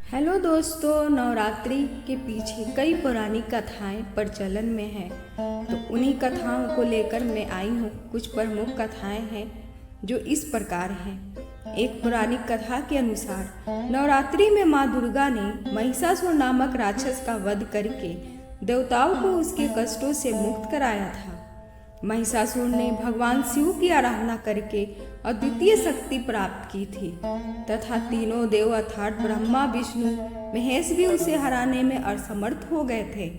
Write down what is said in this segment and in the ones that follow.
Hello दोस्तों, नवरात्रि के पीछे कई पुरानी कथाएं प्रचलन में हैं। तो उन्हीं कथाओं को लेकर मैं आई हूँ। कुछ प्रमुख कथाएं हैं जो इस प्रकार हैं। एक पुरानी कथा के अनुसार नवरात्रि में माँ दुर्गा ने महिषासुर नामक राक्षस का वध करके देवताओं को उसके कष्टों से मुक्त कराया था। महिषासुर ने भगवान शिव की आराधना करके अद्वितीय शक्ति प्राप्त की थी तथा तीनों देव अर्थात ब्रह्मा, विष्णु, महेश भी उसे हराने में असमर्थ हो गए थे।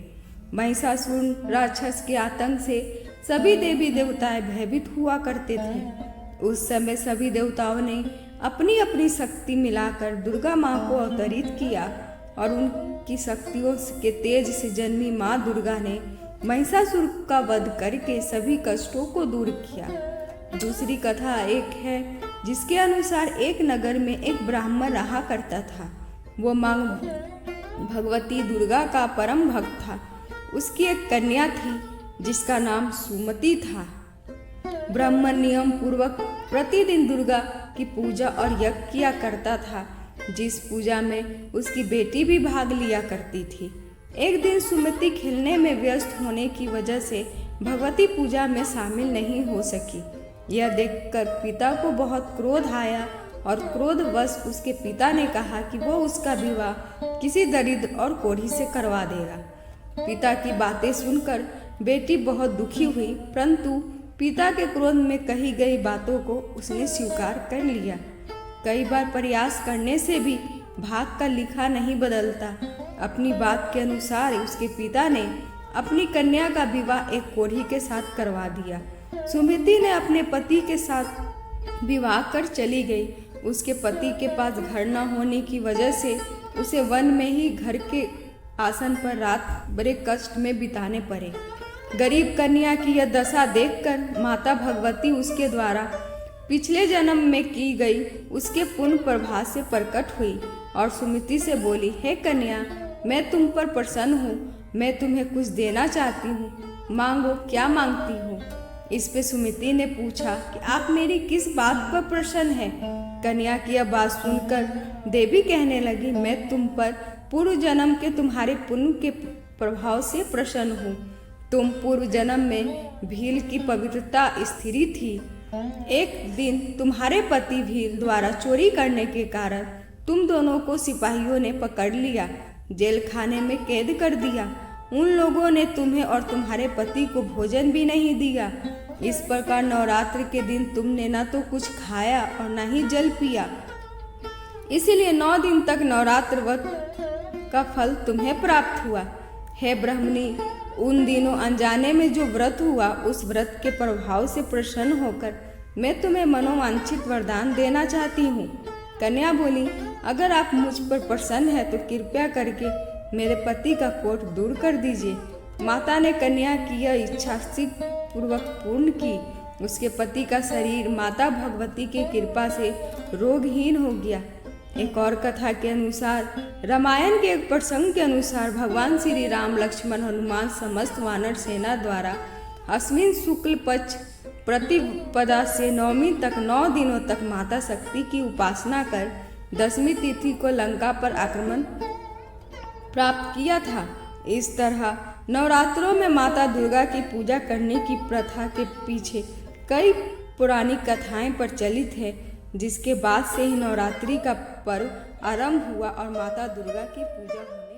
महिषासुर राक्षस के आतंक से सभी देवी देवताएं भयभीत हुआ करते थे। उस समय सभी देवताओं ने अपनी अपनी शक्ति मिलाकर दुर्गा माँ को अवतरित किया और उनकी शक्तियों के तेज से जन्मी माँ दुर्गा ने महिषासुर का वध करके सभी कष्टों को दूर किया। दूसरी कथा एक है जिसके अनुसार एक नगर में एक ब्राह्मण रहा करता था। वो माँ भगवती दुर्गा का परम भक्त था। उसकी एक कन्या थी जिसका नाम सुमति था। ब्राह्मण नियम पूर्वक प्रतिदिन दुर्गा की पूजा और यज्ञ किया करता था, जिस पूजा में उसकी बेटी भी भाग लिया करती थी। एक दिन सुमति खेलने में व्यस्त होने की वजह से भगवती पूजा में शामिल नहीं हो सकी। यह देखकर पिता को बहुत क्रोध आया और क्रोधवश उसके पिता ने कहा कि वो उसका विवाह किसी दरिद्र और कोढ़ी से करवा देगा। पिता की बातें सुनकर बेटी बहुत दुखी हुई, परंतु पिता के क्रोध में कही गई बातों को उसने स्वीकार कर लिया। कई बार प्रयास करने से भी भाग का लिखा नहीं बदलता। अपनी बात के अनुसार उसके पिता ने अपनी कन्या का विवाह एक कोढ़ी के साथ करवा दिया। सुमति ने अपने पति के साथ विवाह कर चली गई। उसके पति के पास घर न होने की वजह से उसे वन में ही घर के आसन पर रात बड़े कष्ट में बिताने पड़े। गरीब कन्या की यह दशा देखकर माता भगवती उसके द्वारा पिछले जन्म में की गई उसके पुण्य प्रभाव से प्रकट हुई और सुमति से बोली, हे कन्या, मैं तुम पर प्रसन्न हूँ। मैं तुम्हें कुछ देना चाहती हूँ, मांगो, क्या मांगती हो? इस पे सुमति ने पूछा कि आप मेरी किस बात पर प्रसन्न हैं? कन्या की यह बात सुनकर देवी कहने लगी, मैं तुम पर पूर्व जन्म के तुम्हारे पुण्य के प्रभाव से प्रसन्न हूँ। तुम पूर्व जन्म में भील की पवित्रता स्त्री थी। एक दिन तुम्हारे पति भील द्वारा चोरी करने के कारण तुम दोनों को सिपाहियों ने पकड़ लिया, जेल खाने में कैद कर दिया। उन लोगों ने तुम्हें और तुम्हारे पति को भोजन भी नहीं दिया। इस प्रकार नवरात्र के दिन तुमने न तो कुछ खाया और न ही जल पिया। इसीलिए 9 दिन तक नवरात्र व्रत का फल तुम्हें प्राप्त हुआ। हे ब्राह्मणी, उन दिनों अनजाने में जो व्रत हुआ, उस व्रत के प्रभाव से प्रसन्न होकर मैं तुम्हें मनोवांछित वरदान देना चाहती हूँ। कन्या बोली, अगर आप मुझ पर प्रसन्न है तो कृपया करके मेरे पति का कोढ़ दूर कर दीजिए। माता ने कन्या की यह इच्छा सिद्ध पूर्वक पूर्ण की। उसके पति का शरीर माता भगवती की कृपा से रोगहीन हो गया। एक और कथा के अनुसार, रामायण के एक प्रसंग के अनुसार, भगवान श्री राम, लक्ष्मण, हनुमान समस्त वानर सेना द्वारा अश्विन शुक्ल पक्ष प्रतिपदा से नवमी तक 9 दिनों तक माता शक्ति की उपासना कर 10वीं तिथि को लंका पर आक्रमण प्राप्त किया था। इस तरह नवरात्रों में माता दुर्गा की पूजा करने की प्रथा के पीछे कई पुरानी कथाएं प्रचलित हैं, जिसके बाद से ही नवरात्रि का पर्व आरंभ हुआ और माता दुर्गा की पूजा हुई।